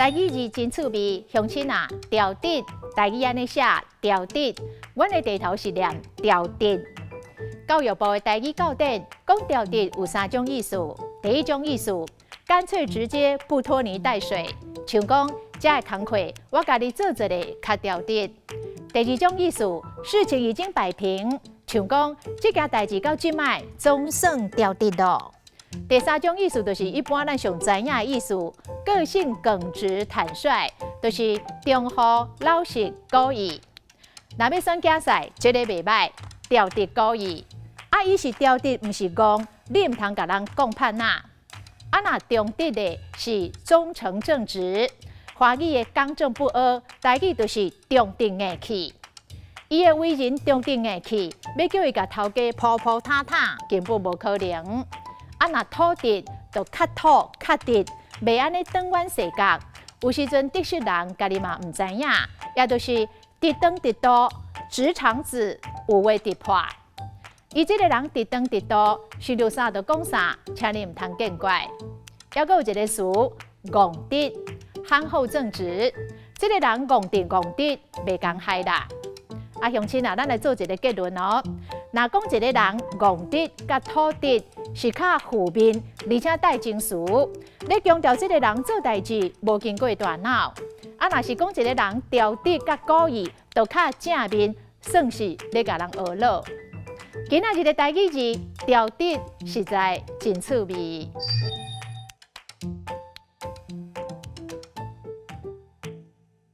台语字真趣味，乡亲啊，条直，台语安尼写条直，阮的地头是念条直。教育部的台语教典讲条直有3种意思，第一种意思，干脆直接不拖泥带水，像讲这个工课我家己做做咧，较条直。第二种意思，事情已经摆平，像讲这件代志到即摆总算条直咯。第三种意思就是一般咱上知影的意思，个性耿直坦率，就是忠厚老实故意。若要选竞赛，这个袂歹，条直故意。伊是条直，毋是戆，你毋通甲人讲叛呐。若中直的是忠诚正直，华语的刚正不阿，台语就是中直硬气。伊的为人中直硬气，要叫伊甲头家铺铺塌塌，根本无可能。若土直，就较土较直，袂安尼转弯世角。有时阵得失人家己嘛毋知影，也就是直长直倒，直肠子有话直破。伊即个人直长直倒，想到啥就讲啥，请你毋通见怪。还佫有一个词，戆直，憨厚正直。即个人戆直戆直，袂讲害啦。乡亲啊，咱来做一个结论哦。若讲一个人戆直甲土直是较负面，而且带情绪，咧强调即个人做代志无经过大脑。若是讲一个人条直甲故意，就较正面，算是咧甲人学乐。今仔日的台语字条直实在真趣味。